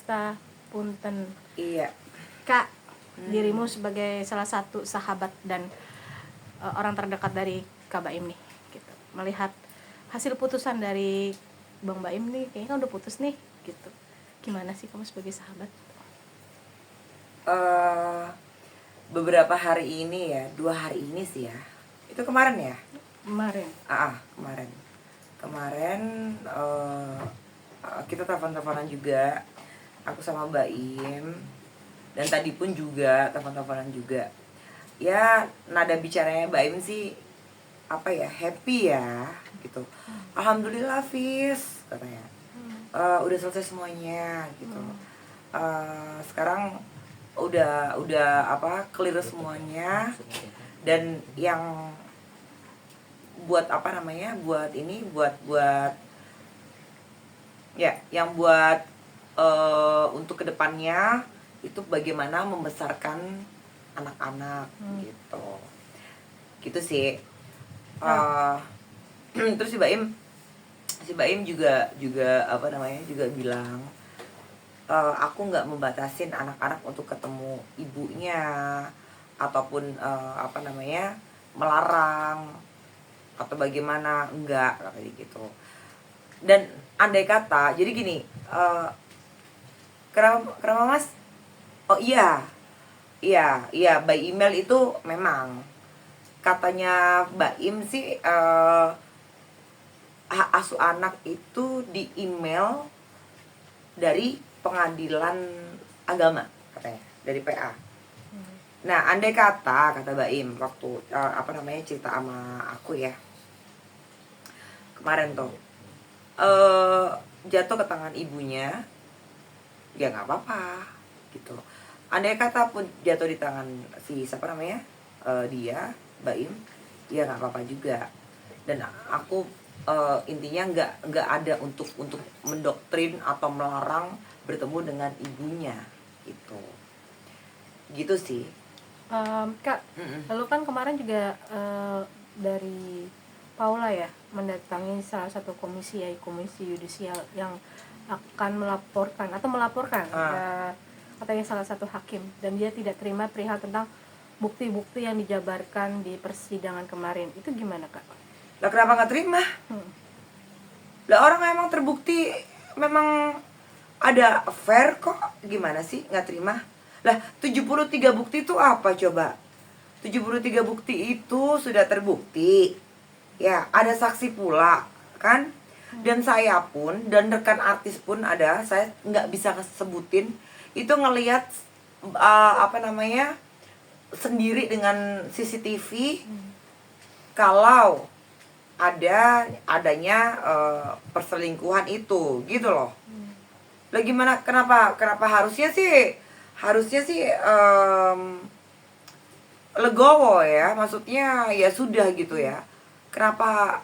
Pesta Punten. Iya. Kak, dirimu sebagai salah satu sahabat dan orang terdekat dari Kak Baim nih, gitu. Melihat hasil putusan dari Bang Baim nih, kayaknya kan udah putus nih, gitu. Gimana sih kamu sebagai sahabat? Beberapa hari ini ya, 2 hari ini sih ya. Itu kemarin ya? Kemarin. Kemarin kita telepon-teleponan juga. Aku sama Baim. Dan tadi pun juga telepon-teleponan juga. Ya, nada bicaranya Baim sih apa ya, happy ya gitu. Alhamdulillah Fis katanya. Udah selesai semuanya gitu. Sekarang udah apa, clear semuanya. Dan yang buat apa namanya, buat ini, buat ya, yang buat untuk kedepannya itu bagaimana membesarkan anak-anak gitu sih. Terus si Baim juga apa namanya, juga bilang aku nggak membatasin anak-anak untuk ketemu ibunya ataupun apa namanya, melarang atau bagaimana, enggak kayak gitu. Dan andai kata, jadi gini, kenapa Mas? Oh iya, by email itu memang katanya Baim sih, hak asuh anak itu di email dari pengadilan agama katanya, dari PA. Nah, andai kata Baim waktu apa namanya, cerita sama aku ya kemarin tuh, jatuh ke tangan ibunya, ya nggak apa-apa gitu. Andai kata pun jatuh di tangan si siapa namanya, dia Baim, ya nggak apa-apa juga. Dan aku intinya nggak ada untuk mendoktrin atau melarang bertemu dengan ibunya gitu sih. Kak, lalu kan kemarin juga dari Paula ya mendatangi salah satu komisi yudisial yang akan melaporkan katanya salah satu hakim, dan dia tidak terima perihal tentang bukti-bukti yang dijabarkan di persidangan kemarin. Itu gimana, Kak? Lah kenapa nggak terima? Lah orang memang terbukti memang ada affair kok, gimana sih nggak terima? Lah 73 bukti itu apa coba? 73 bukti itu sudah terbukti. Ya, ada saksi pula, kan? Dan saya pun, dan rekan artis pun ada, saya nggak bisa sebutin, itu ngelihat apa namanya, sendiri dengan CCTV, kalau adanya perselingkuhan itu, gitu loh. Lah gimana, kenapa harusnya sih legowo ya, maksudnya ya sudah gitu ya. Kenapa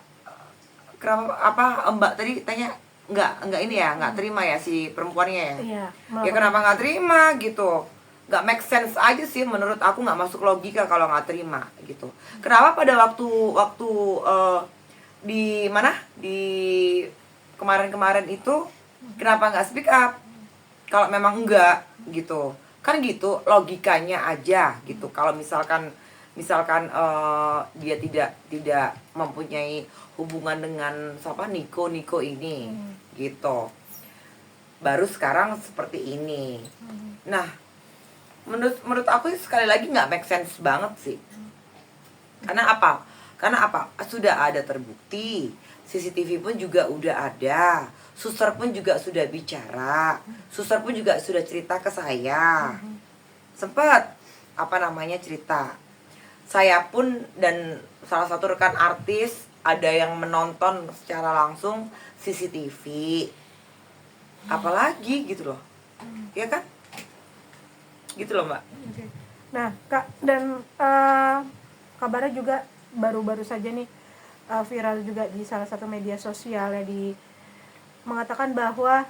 apa Mbak tadi tanya nggak ini ya, nggak terima ya si perempuannya ya? Iya, Ya kenapa nggak terima gitu? Nggak make sense aja sih menurut aku, nggak masuk logika kalau nggak terima gitu. Kenapa pada waktu di mana, di kemarin itu kenapa nggak speak up kalau memang enggak gitu? Kan gitu logikanya aja gitu. Kalau misalkan dia tidak mempunyai hubungan dengan siapa, Niko ini gitu, baru sekarang seperti ini. Nah, menurut aku sekali lagi nggak make sense banget sih. Karena apa? Sudah ada terbukti, CCTV pun juga udah ada, suster pun juga sudah bicara, suster pun juga sudah cerita ke saya, sempat apa namanya cerita. Saya pun dan salah satu rekan artis ada yang menonton secara langsung CCTV. Apalagi gitu loh, ya kan? Gitu loh Mbak. Nah Kak, dan kabarnya juga baru-baru saja nih viral juga di salah satu media sosial ya, mengatakan bahwa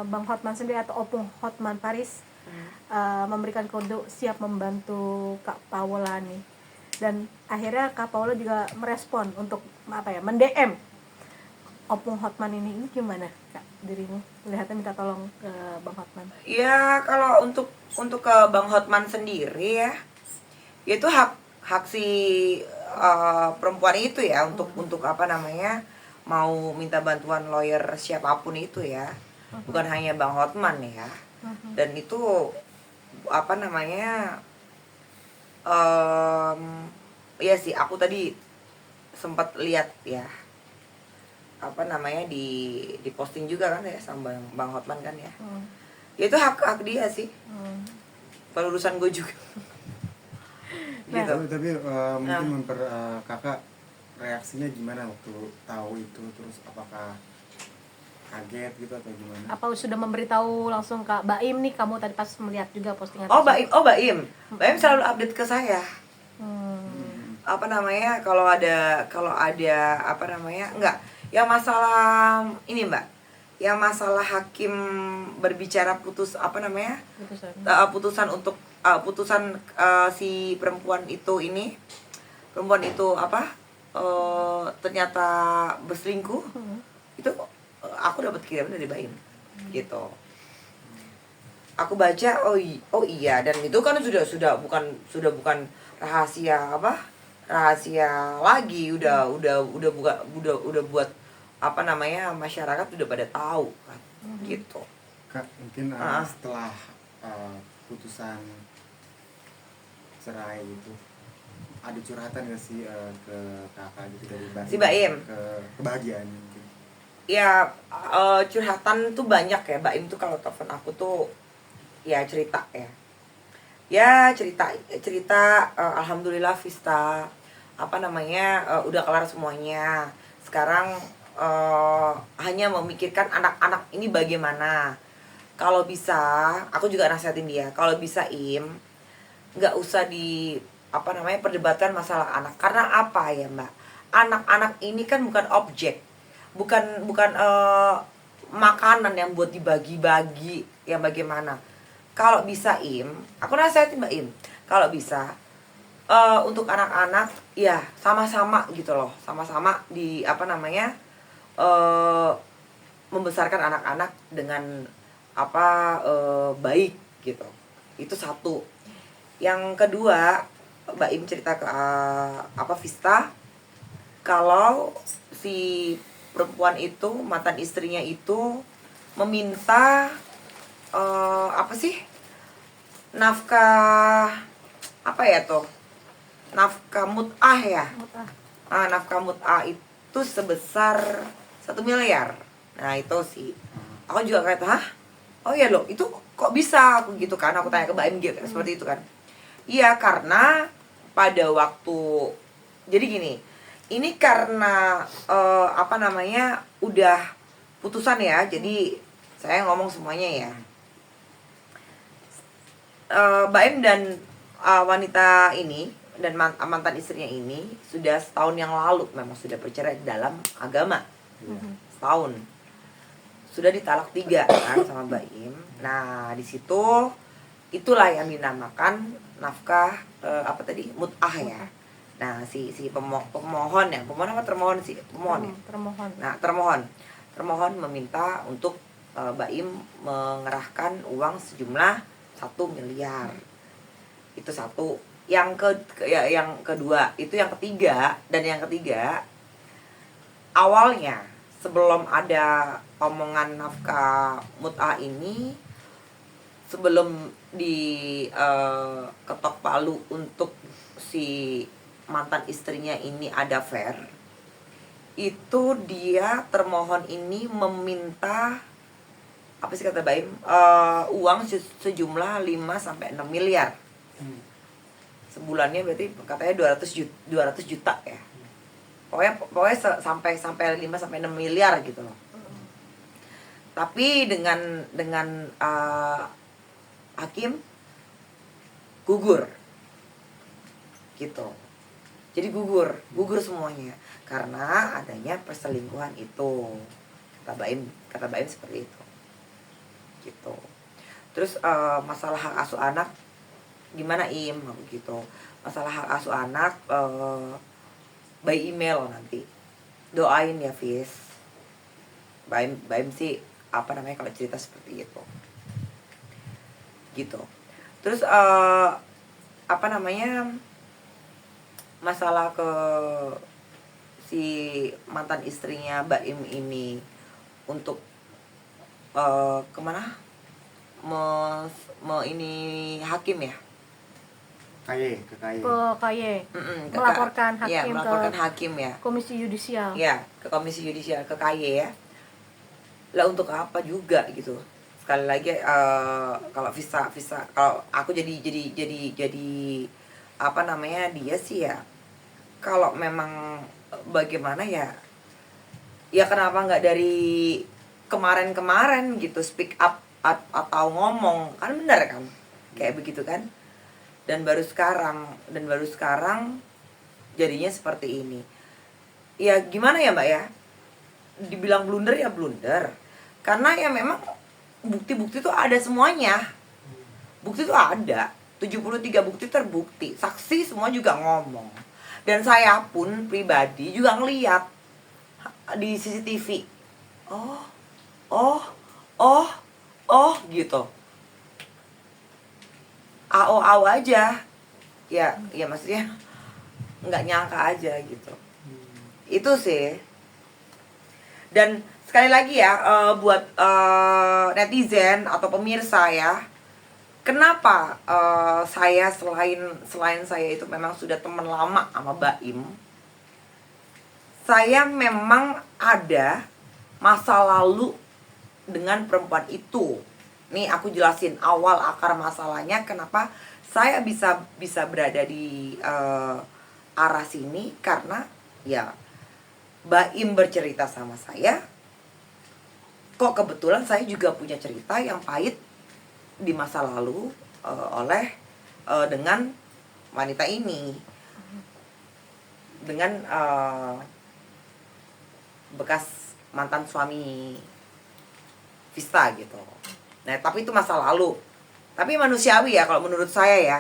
Bang Hotman sendiri atau Opung Hotman Paris memberikan kode siap membantu Kak Paula nih, dan akhirnya Kak Paula juga merespon untuk apa ya, mendm Opung Hotman ini gimana Kak? dirimu melihatnya minta tolong ke Bang Hotman? Ya kalau untuk ke Bang Hotman sendiri ya, itu hak si perempuan itu ya untuk apa namanya, mau minta bantuan lawyer siapapun itu ya, bukan hanya Bang Hotman ya. Dan itu apa namanya, ya sih aku tadi sempat lihat ya, apa namanya, di posting juga kan ya sama Bang Hotman kan ya. Ya itu hak dia sih, bukan urusan gue juga. Nah. Gitu. Tapi mungkin kakak reaksinya gimana waktu tahu itu, terus apakah kaget gitu atau gimana? Apa sudah memberitahu langsung ke Baim nih, kamu tadi pas melihat juga postingan Baim selalu update ke saya. Hmm. Apa namanya, kalau ada apa namanya, enggak, yang masalah ini Mbak, yang masalah hakim berbicara putus apa namanya, putusan untuk putusan si perempuan itu apa, ternyata berselingkuh, itu aku dapat kiriman dari Baim gitu. Aku baca, oh iya, dan itu kan sudah bukan rahasia lagi, udah buat apa namanya, masyarakat udah pada tahu kan. Gitu. Kak, mungkin setelah putusan cerai itu ada curhatan gak sih ke kakak gitu dari Si Baim? ke kebahagiaan mungkin? Ya curhatan tuh banyak ya. Baim tuh kalau telepon aku tuh ya cerita alhamdulillah Vista, apa namanya, udah kelar semuanya. Sekarang hanya memikirkan anak-anak ini bagaimana. Kalau bisa, aku juga nasihatin dia, kalau bisa nggak usah apa namanya, perdebatkan masalah anak. Karena apa ya Mbak, anak-anak ini kan bukan objek, bukan makanan yang buat dibagi-bagi yang bagaimana. Kalau bisa aku nasihatin Mbak kalau bisa untuk anak-anak ya sama-sama gitu loh, sama-sama di apa namanya, membesarkan anak-anak dengan apa, baik gitu. Itu satu. Yang kedua, Mbak Im cerita ke apa, Vista, kalau si perempuan itu, mantan istrinya itu meminta apa sih, nafkah apa ya tuh, nafkah mut'ah ya. Nafkah mut'ah itu sebesar 1 miliar. Nah itu sih, aku juga kayak, hah, oh iya loh, itu kok bisa, aku gitu kan, aku tanya ke Mbak Im gitu, seperti itu kan. Iya, karena pada waktu, jadi gini, ini karena apa namanya, udah putusan ya, jadi saya ngomong semuanya ya. Mbak Im dan wanita ini dan mantan istrinya ini sudah setahun yang lalu memang sudah bercerai dalam agama. Setahun sudah ditalak 3 kan sama Mbak Im. Nah di situ itulah yang dinamakan nafkah apa tadi, mut'ah ya. Nah si pemohon apa termohon sih, pemohon ya? Nah termohon meminta untuk Mbak Im mengerahkan uang sejumlah 1 miliar. Itu satu. Yang kedua, itu yang ketiga, dan yang ketiga, awalnya sebelum ada omongan nafkah mut'ah ini, sebelum di ketok palu untuk si mantan istrinya ini ada fair, itu dia termohon ini meminta apa sih kata Baim, uang sejumlah 5 sampai 6 miliar. Sebulannya berarti katanya 200 juta ya. Pokoknya sampai 5 sampai 6 miliar gitu loh. Tapi dengan hakim gugur. Gitu. Jadi gugur semuanya karena adanya perselingkuhan itu. Kata Baim seperti itu. Gitu. Terus masalah hak asuh anak gimana aku gitu. Masalah hak asuh anak by email nanti. Doain ya Fis. Baim sih apa namanya kalau cerita seperti itu gitu. Terus apa namanya, masalah ke si mantan istrinya Baim ini untuk kemana ini hakim ya, ke KY. ke KY ke melaporkan ya, hakim melaporkan ke hakim ya, komisi yudisial. ya ke komisi yudisial, ke KY ya. Lah untuk apa juga gitu. Sekali lagi kalau visa kalau aku jadi apa namanya, dia sih ya, kalau memang bagaimana ya kenapa nggak dari kemarin gitu speak up atau ngomong, kan benar kan kayak begitu kan. Dan baru sekarang jadinya seperti ini. Ya gimana ya Mbak ya, dibilang blunder ya blunder, karena ya memang bukti-bukti tuh ada semuanya. Bukti tuh ada 73 bukti terbukti, saksi semua juga ngomong. Dan saya pun pribadi juga ngeliat di CCTV. Oh gitu. AO aja. Ya maksudnya nggak nyangka aja gitu. Itu sih. Dan sekali lagi ya, buat netizen atau pemirsa ya, kenapa saya selain saya itu memang sudah teman lama sama Baim, saya memang ada masa lalu dengan perempuan itu. Nih aku jelasin awal akar masalahnya, kenapa saya bisa berada di arah sini, karena ya Baim bercerita sama saya, kok kebetulan saya juga punya cerita yang pahit di masa lalu dengan wanita ini, dengan bekas mantan suami Vista gitu. Nah tapi itu masa lalu, tapi manusiawi ya kalau menurut saya ya,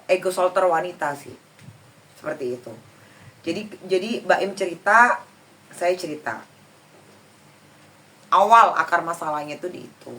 ego solter wanita sih seperti itu. Jadi Baim cerita, saya cerita. Awal akar masalahnya itu di itu.